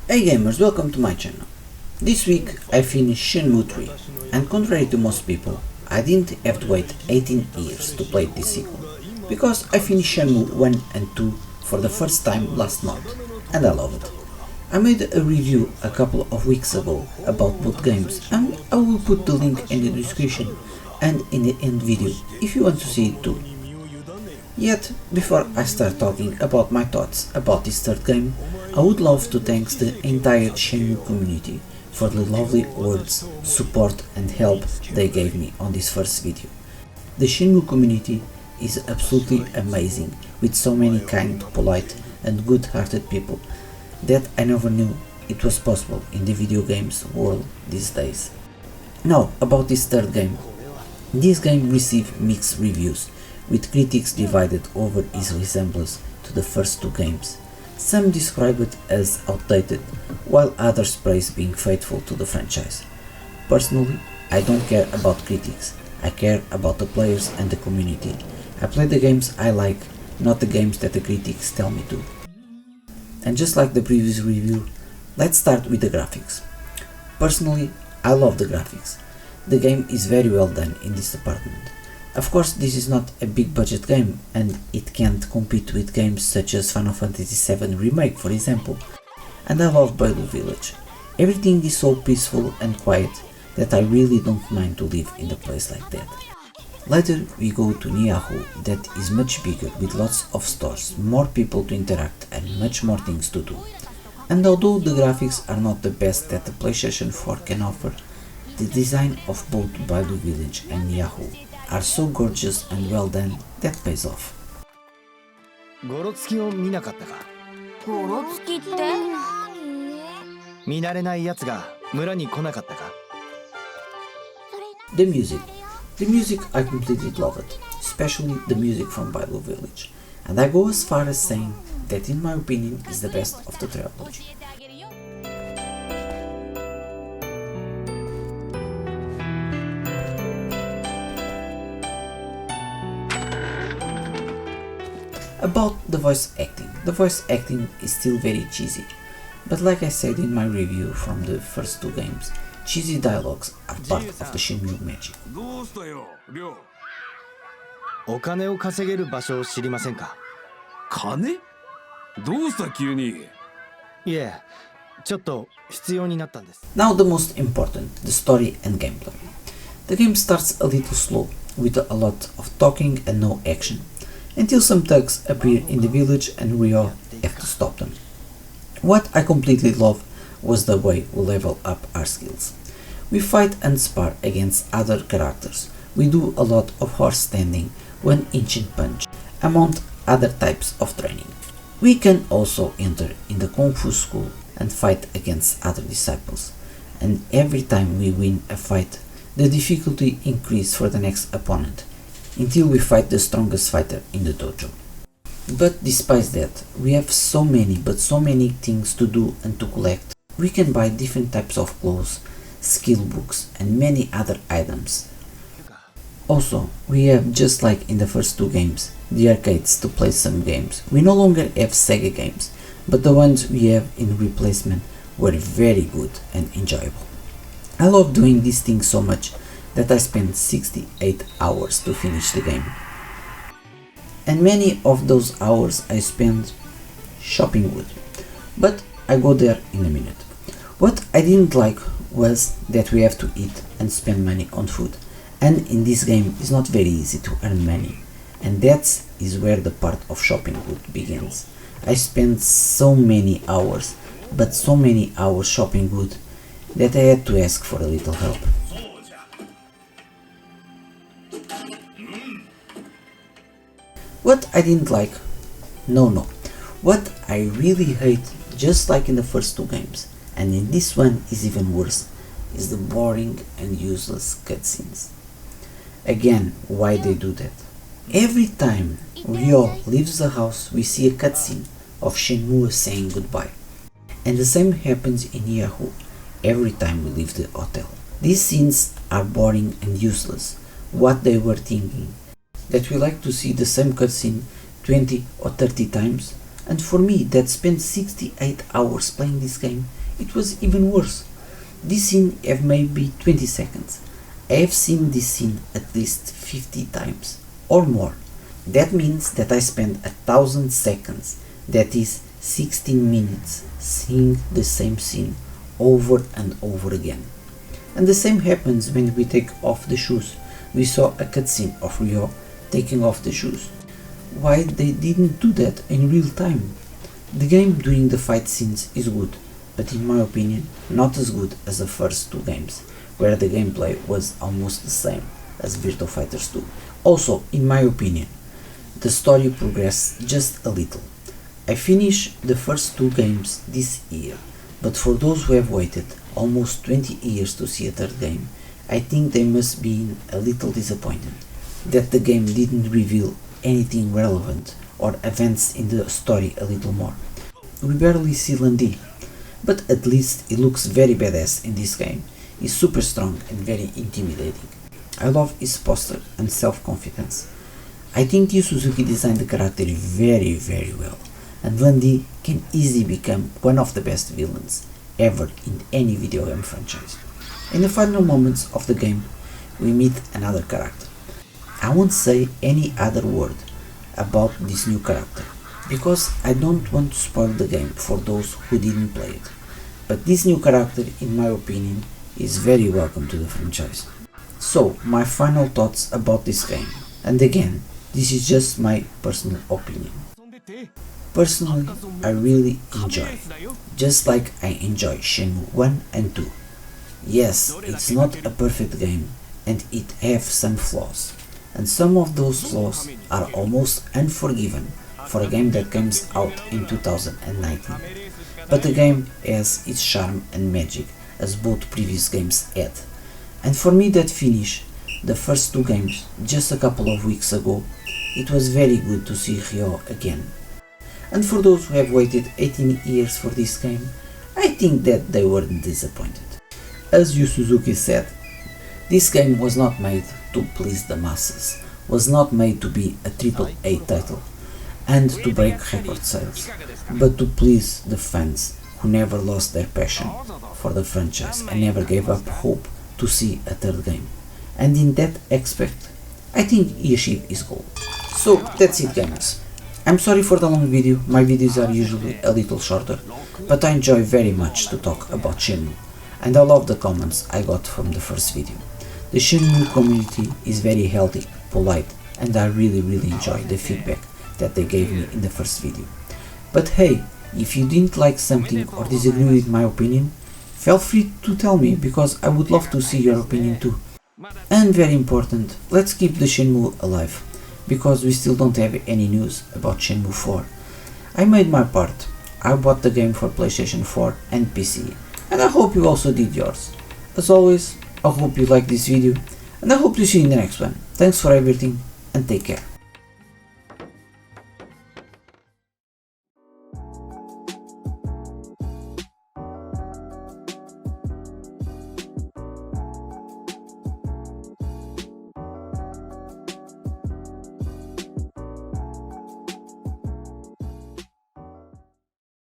Hey gamers, welcome to my channel. This week I finished Shenmue 3, and contrary to most people, I didn't have to wait 18 years to play this sequel, because I finished Shenmue 1 and 2 for the first time last month, and I love it. I made a review a couple of weeks ago about both games, and I will put the link in the description and in the end video if you want to see it too. Yet, before I start talking about my thoughts about this third game, I would love to thank the entire Shenmue community for the lovely words, support and help they gave me on this first video. The Shenmue community is absolutely amazing, with so many kind, polite and good-hearted people that I never knew it was possible in the video games world these days. Now, about this third game. This game received mixed reviews, with critics divided over its resemblance to the first two games. Some describe it as outdated, while others praise being faithful to the franchise. Personally, I don't care about critics, I care about the players and the community. I play the games I like, not the games that the critics tell me to. And just like the previous review, let's start with the graphics. Personally, I love the graphics. The game is very well done in this department. Of course, this is not a big budget game and it can't compete with games such as Final Fantasy VII Remake, for example. And I love Bailu Village. Everything is so peaceful and quiet that I really don't mind to live in a place like that. Later we go to Niahu, that is much bigger, with lots of stores, more people to interact and much more things to do. And although the graphics are not the best that the PlayStation 4 can offer, the design of both Bailu Village and Niahu are so gorgeous and well done that pays off. ゴロつきを見なかったか。ゴロつきって見慣れないやつが村に来なかったか。The music. The music I completely love it, especially the music from Bailu Village, and I go as far as saying that in my opinion is the best of the trilogy. About the voice acting is still very cheesy, but like I said in my review from the first two games, cheesy dialogues are part of the Shenmue magic. どうしたよ、りょう。お金を稼げる場所を知りませんか。金？どうした急に。いえ、ちょっと必要になったんです。Now the most important, the story and gameplay. The game starts a little slow, with a lot of talking and no action, until some thugs appear in the village and we all have to stop them. What I completely love was the way we level up our skills. We fight and spar against other characters, we do a lot of horse standing, one ancient punch, among other types of training. We can also enter in the Kung Fu school and fight against other disciples, and every time we win a fight, the difficulty increases for the next opponent, until we fight the strongest fighter in the dojo. But despite that, we have so many things to do and to collect. We can buy different types of clothes, skill books and many other items. Also, we have, just like in the first two games, the arcades to play some games. We no longer have Sega games, but the ones we have in replacement were very good and enjoyable. I love doing these things so much that I spent 68 hours to finish the game. And many of those hours I spent shopping wood. But I go there in a minute. What I didn't like was that we have to eat and spend money on food. And in this game it's not very easy to earn money. And that is where the part of shopping wood begins. I spent so many hours, but so many hours shopping wood, that I had to ask for a little help. What I didn't like? No. What I really hate, just like in the first two games, and in this one is even worse, is the boring and useless cutscenes. Again, why they do that? Every time Ryo leaves the house, we see a cutscene of Shenmue saying goodbye. And the same happens in Yahoo every time we leave the hotel. These scenes are boring and useless. What they were thinking, that we like to see the same cutscene 20 or 30 times, and for me that spent 68 hours playing this game it was even worse. This scene have maybe 20 seconds. I have seen this scene at least 50 times or more. That means that I spent 1,000 seconds, that is 16 minutes, seeing the same scene over and over again. And the same happens when we take off the shoes. We saw a cutscene of Ryo taking off the shoes. Why they didn't do that in real time? The game during the fight scenes is good, but in my opinion not as good as the first two games, where the gameplay was almost the same as Virtua Fighter 2. Also, in my opinion, the story progressed just a little. I finished the first two games this year, but for those who have waited almost 20 years to see a third game, I think they must be a little disappointed that the game didn't reveal anything relevant or advance in the story a little more. We barely see Lan Di, but at least he looks very badass in this game. He's super strong and very intimidating. I love his posture and self-confidence. I think Yu Suzuki designed the character very well, and Lan Di can easily become one of the best villains ever in any video game franchise. In the final moments of the game, we meet another character. I won't say any other word about this new character, because I don't want to spoil the game for those who didn't play it. But this new character, in my opinion, is very welcome to the franchise. So, my final thoughts about this game, and again, this is just my personal opinion. Personally, I really enjoy, just like I enjoy Shenmue 1 and 2. Yes, it's not a perfect game, and it has some flaws, and some of those flaws are almost unforgiven for a game that comes out in 2019. But the game has its charm and magic, as both previous games had. And for me that finish the first two games just a couple of weeks ago, it was very good to see Ryo again. And for those who have waited 18 years for this game, I think that they weren't disappointed. As Yu Suzuki said, this game was not made to please the masses, was not made to be a AAA title and to break record sales, but to please the fans who never lost their passion for the franchise and never gave up hope to see a third game. And in that aspect, I think he achieved his goal. So that's it, gamers. I'm sorry for the long video, my videos are usually a little shorter, but I enjoy very much to talk about Shenmue, and I love the comments I got from the first video. The Shenmue community is very healthy, polite, and I really enjoy the feedback that they gave me in the first video. But hey, if you didn't like something or disagree with my opinion, feel free to tell me, because I would love to see your opinion too. And very important, let's keep the Shenmue alive, because we still don't have any news about Shenmue 4. I made my part. I bought the game for PlayStation 4 and PC, and I hope you also did yours. As always, I hope you liked this video, and I hope to see you in the next one. Thanks for everything, and take care.